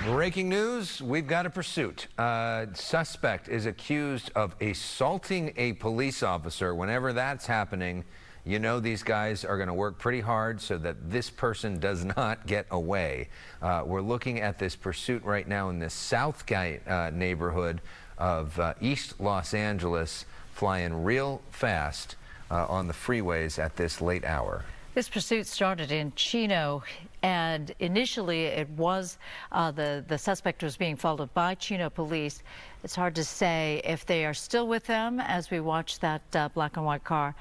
Breaking news, we've got a pursuit. Suspect is accused of assaulting a police officer. Whenever that's happening, you know these guys are going to work pretty hard so that this person does not get away. We're looking at this pursuit right now in the Southgate neighborhood of East Los Angeles, flying real fast on the freeways at this late hour. This pursuit started in Chino, and initially it was the suspect was being followed by Chino police. It's hard to say if they are still with them as we watch that black and white car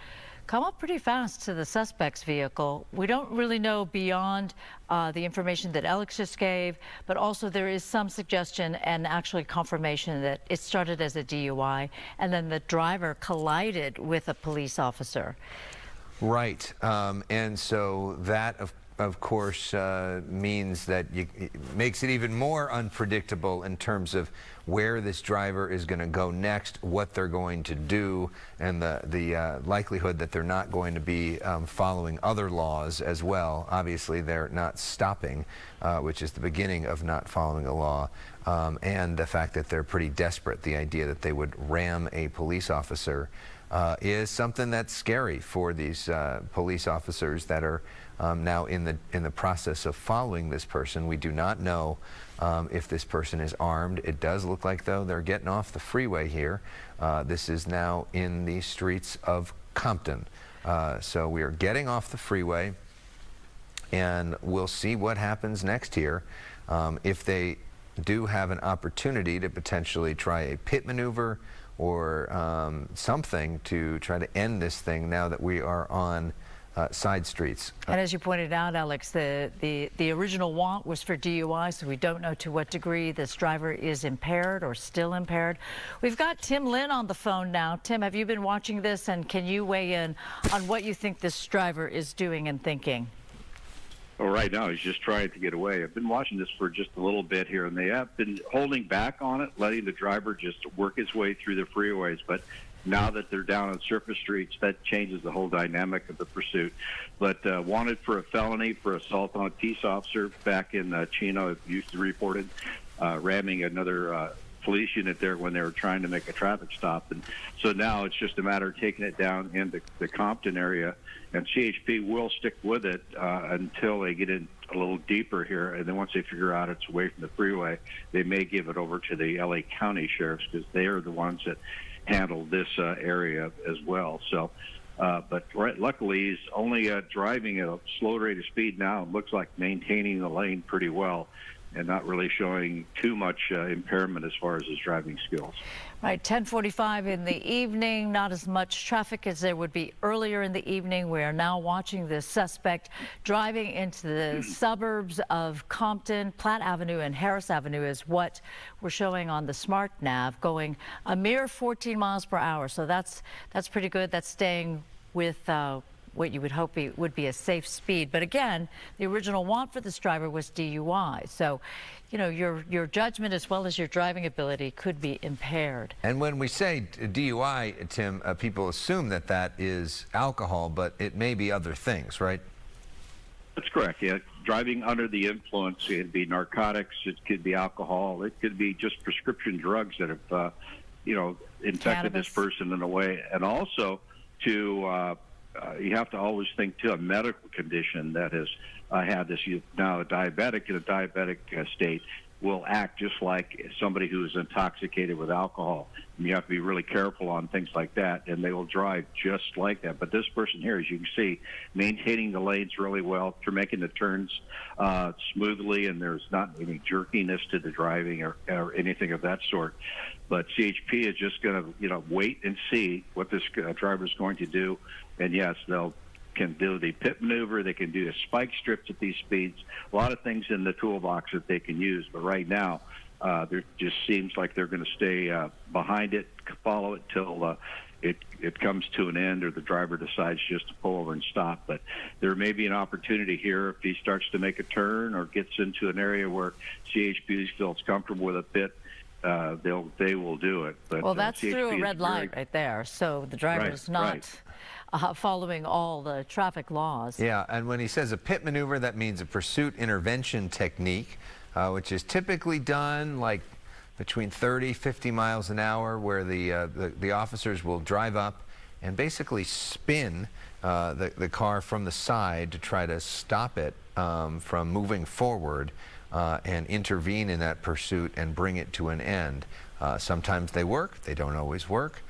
come up pretty fast to the suspect's vehicle. We don't really know beyond the information that Alex just gave, but also there is some suggestion and actually confirmation that it started as a DUI and then the driver collided with a police officer. Right, and so that, of course, means that it makes it even more unpredictable in terms of where this driver is going to go next, what they're going to do, and the likelihood that they're not going to be following other laws as well. Obviously, they're not stopping, which is the beginning of not following a law, and the fact that they're pretty desperate. The idea that they would ram a police officer is something that's scary for these police officers that are now in the process of following this person. We do not know if this person is armed. It does look like, though, they're getting off the freeway here. This is now in the streets of Compton. So we are getting off the freeway, and we'll see what happens next here. If they do have an opportunity to potentially try a pit maneuver or something to try to end this thing now that we are on side streets. And as you pointed out, Alex, the original warrant was for DUI, so we don't know to what degree this driver is impaired or still impaired. We've got Tim Lynn on the phone now. Tim, have you been watching this, and can you weigh in on what you think this driver is doing and thinking? Well, right now he's just trying to get away. I've been watching this for just a little bit here, and they have been holding back on it, letting the driver just work his way through the freeways. But now that they're down on surface streets, that changes the whole dynamic of the pursuit. But wanted for a felony for assault on a peace officer back in Chino, used to reported ramming another police unit there when they were trying to make a traffic stop. And so now it's just a matter of taking it down in the Compton area, and CHP will stick with it until they get in a little deeper here, and then once they figure out it's away from the freeway, they may give it over to the LA County sheriffs, because they are the ones that handle this area as well. So but luckily he's only driving at a slow rate of speed now. It looks like maintaining the lane pretty well and not really showing too much impairment as far as his driving skills. Right, 10:45 in the evening, not as much traffic as there would be earlier in the evening. We are now watching this suspect driving into the suburbs of Compton. Platt Avenue and Harris Avenue is what we're showing on the Smart Nav, going a mere 14 miles per hour. So that's pretty good. That's staying with what you would hope would be a safe speed. But again, the original warrant for this driver was DUI. So, you know, your judgment as well as your driving ability could be impaired. And when we say DUI, Tim, people assume that that is alcohol, but it may be other things, right? That's correct, yeah. Driving under the influence, it could be narcotics, it could be alcohol, it could be just prescription drugs that have, infected Cannabis. this person in a way. And also to you have to always think, too, a medical condition that has had this. Now, a diabetic in a diabetic state will act just like somebody who is intoxicated with alcohol. And you have to be really careful on things like that, and they will drive just like that. But this person here, as you can see, maintaining the lanes really well, for making the turns smoothly, and there's not any jerkiness to the driving or anything of that sort. But CHP is just going to, wait and see what this driver is going to do. And yes, they'll can do the pit maneuver, they can do a spike strips at these speeds, a lot of things in the toolbox that they can use. But right now, there just seems like they're going to stay behind it, follow it till it comes to an end, or the driver decides just to pull over and stop. But there may be an opportunity here if he starts to make a turn or gets into an area where CHP feels comfortable with a pit. They will do it. But, well, that's CHP through a red light right there, so the driver is not following all the traffic laws. Yeah, and when he says a pit maneuver, that means a pursuit intervention technique. which is typically done like between 30, 50 miles an hour, where the officers will drive up and basically spin the car from the side to try to stop it from moving forward and intervene in that pursuit and bring it to an end. Sometimes they work, they don't always work.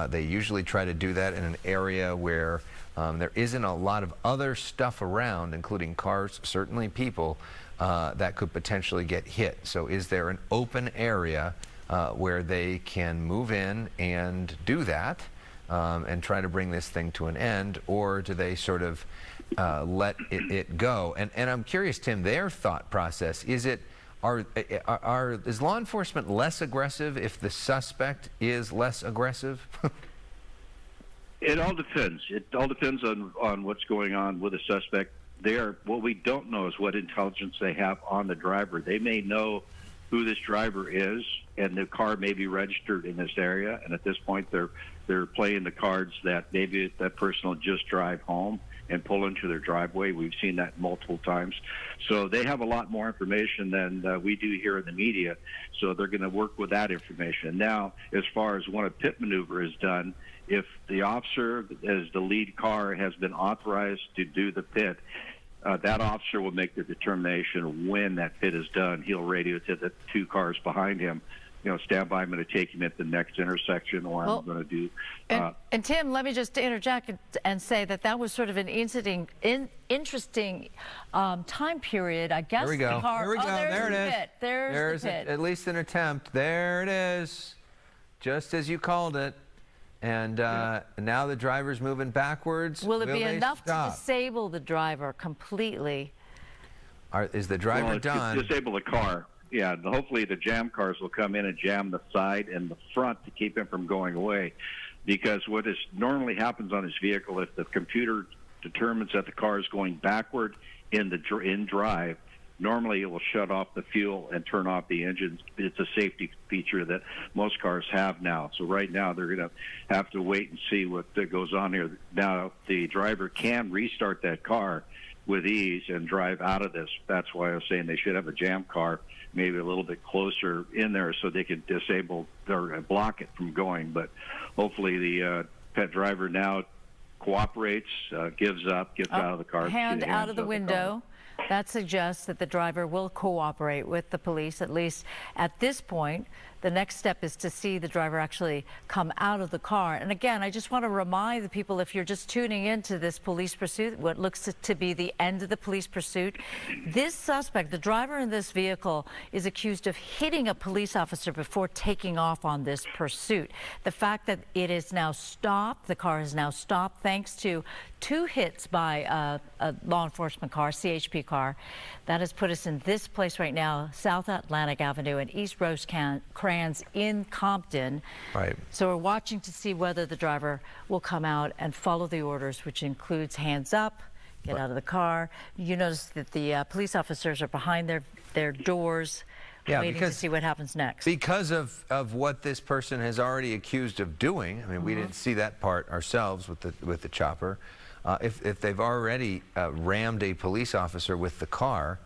They usually try to do that in an area where there isn't a lot of other stuff around, including cars, certainly people, that could potentially get hit. So is there an open area where they can move in and do that and try to bring this thing to an end, or do they sort of let it go? And I'm curious, Tim, their thought process, is law enforcement less aggressive if the suspect is less aggressive? It all depends. It all depends on what's going on with the suspect. What we don't know is what intelligence they have on the driver. They may know who this driver is, and the car may be registered in this area, and at this point they're playing the cards that maybe that person will just drive home and pull into their driveway. We've seen that multiple times. So they have a lot more information than we do here in the media, so they're going to work with that information. Now, as far as when a pit maneuver is done, if the officer, as the lead car, has been authorized to do the pit, that officer will make the determination when that pit is done. He'll radio to the two cars behind him, stand by, I'm going to take him at the next intersection, or I'm going to do... And Tim, let me just interject and say that was sort of an interesting time period. I guess Here we go. Here we go. There it is. There's the pit. At least an attempt. There it is. Just as you called it. And now the driver's moving backwards. Will it be enough to disable the driver completely? Is the driver done? Disable the car. Yeah, hopefully the jam cars will come in and jam the side and the front to keep him from going away. Because what normally happens on this vehicle, if the computer determines that the car is going backward in drive, normally it will shut off the fuel and turn off the engine. It's a safety feature that most cars have now. So right now they're going to have to wait and see what goes on here. Now the driver can restart that car with ease and drive out of this. That's why I was saying they should have a jam car maybe a little bit closer in there so they could disable or block it from going. But hopefully the pet driver now cooperates, gives up, gets out of the car. Hand out of the window. That suggests that the driver will cooperate with the police, at least at this point. The next step is to see the driver actually come out of the car. And again, I just want to remind the people, if you're just tuning into this police pursuit, what looks to be the end of the police pursuit, this suspect, the driver in this vehicle, is accused of hitting a police officer before taking off on this pursuit. The fact that it is now stopped, the car is now stopped thanks to 2 hits by a law enforcement car, CHP car, that has put us in this place right now, South Atlantic Avenue and East Rosecrans in Compton. Right. So we're watching to see whether the driver will come out and follow the orders, which includes hands up, get out of the car. You notice that the police officers are behind their doors, waiting to see what happens next. Because of what this person has already accused of doing. I mean, we didn't see that part ourselves with the chopper. If they've already rammed a police officer with the car,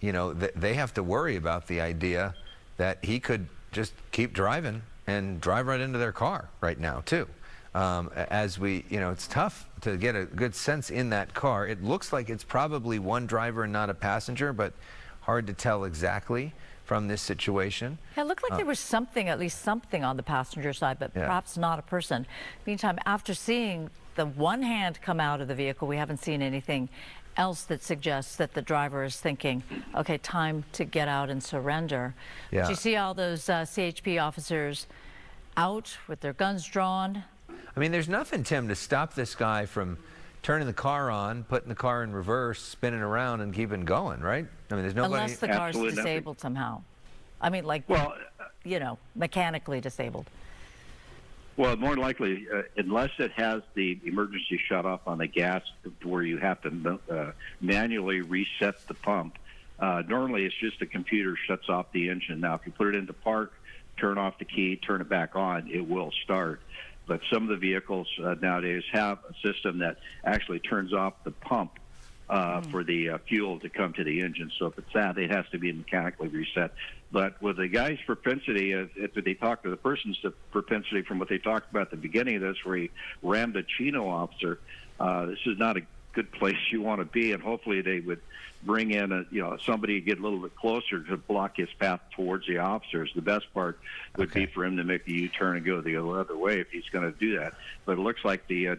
they have to worry about the idea that he could just keep driving and drive right into their car right now, too. It's tough to get a good sense in that car. It looks like it's probably one driver and not a passenger, but hard to tell exactly from this situation. It looked like there was something, at least something on the passenger side, but perhaps not a person. Meantime, after seeing the one hand come out of the vehicle, we haven't seen anything else that suggests that the driver is thinking, okay, time to get out and surrender. Yeah. Did you see all those CHP officers out with their guns drawn? I mean, there's nothing, Tim, to stop this guy from turning the car on, putting the car in reverse, spinning around, and keeping going, right? I mean, there's nobody... Unless the car's disabled somehow. I mean, like, well, mechanically disabled. Well, more likely, unless it has the emergency shut-off on the gas where you have to manually reset the pump, normally it's just the computer shuts off the engine. Now, if you put it into park, turn off the key, turn it back on, it will start. But some of the vehicles nowadays have a system that actually turns off the pump for the fuel to come to the engine. So if it's that, it has to be mechanically reset. But with the guy's propensity, if they talk to the person's propensity from what they talked about at the beginning of this, where he rammed a Chino officer, this is not a good place you want to be. And hopefully they would bring in somebody to get a little bit closer to block his path towards the officers. The best part would be for him to make the U-turn and go the other way if he's going to do that. But it looks like the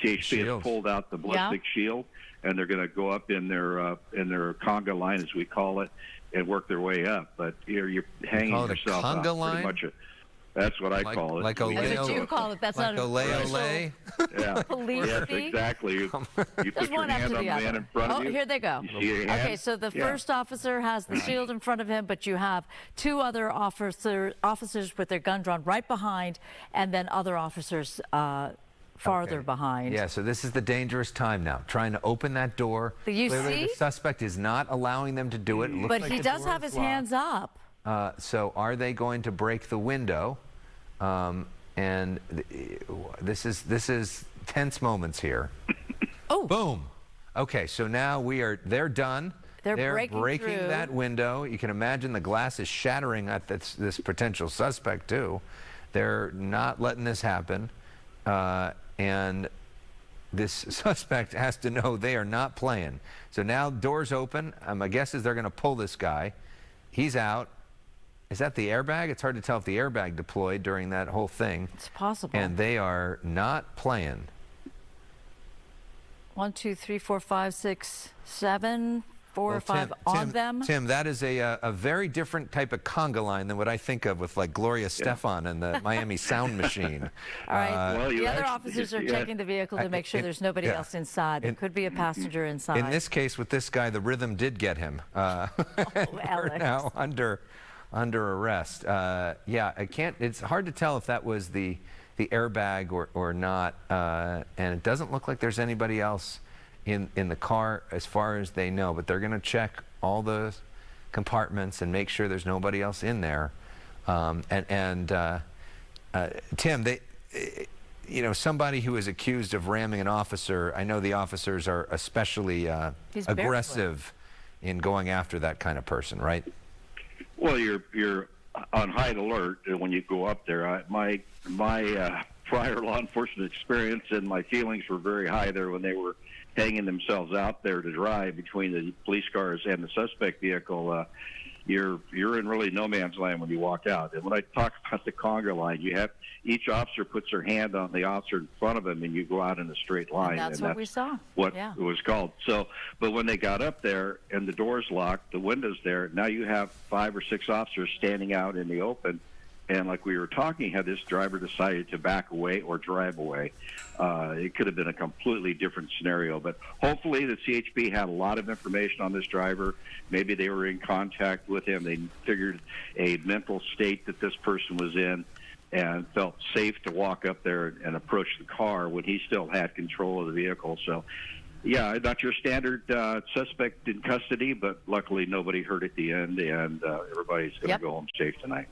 CHP has pulled out the ballistic shield, and they're going to go up in their conga line, as we call it, and work their way up. But you're hanging yourself out pretty much. That's what I call it. Like ole That's what you call it. That's like not ole ole. Yeah. police Yes, speak. exactly. You Just put your one hand after on the the man other. in front of you. Here they go. You see your hand? Okay, so the first officer has the shield in front of him, but you have two other officers with their gun drawn right behind, and then other officers farther behind. Yeah, so this is the dangerous time now, trying to open that door. You Clearly, see? the suspect is not allowing them to do it. It looks But like he the does door have is his hands up. So are they going to break the window? And this is tense moments here. Oh. Boom. Okay, so now they're done. They're breaking through. that window. You can imagine the glass is shattering at this potential suspect too. They're not letting this happen. And this suspect has to know they are not playing. So now doors open. My guess is they're going to pull this guy. He's out. Is that the airbag? It's hard to tell if the airbag deployed during that whole thing. It's possible. And they are not playing. 1, 2, 3, 4, 5, 6, 7, 4 or 5 on them. Tim, that is a very different type of conga line than what I think of with like Gloria Stefan and the Miami Sound Machine. All right. Well, the other officers are checking the vehicle to make sure there's nobody else inside. There could be a passenger inside. In this case, with this guy, the rhythm did get him. They're now under arrest. Yeah, it's hard to tell if that was the airbag or not, and it doesn't look like there's anybody else in the car as far as they know, but they're going to check all the compartments and make sure there's nobody else in there. Tim, somebody who is accused of ramming an officer, I know the officers are especially aggressive in going after that kind of person, right? Well, you're on high alert when you go up there. My prior law enforcement experience and my feelings were very high there when they were hanging themselves out there to dry between the police cars and the suspect vehicle. You're in really no man's land when you walk out. And when I talk about the conga line, you have each officer puts their hand on the officer in front of him, and you go out in a straight line. And that's what we saw. What it was called. So, but when they got up there and the doors locked, the windows there, now you have 5 or 6 officers standing out in the open. And like we were talking, had this driver decided to back away or drive away, it could have been a completely different scenario. But hopefully the CHP had a lot of information on this driver. Maybe they were in contact with him. They figured a mental state that this person was in and felt safe to walk up there and approach the car when he still had control of the vehicle. So, yeah, not your standard suspect in custody, but luckily nobody hurt at the end, and everybody's going to go home safe tonight.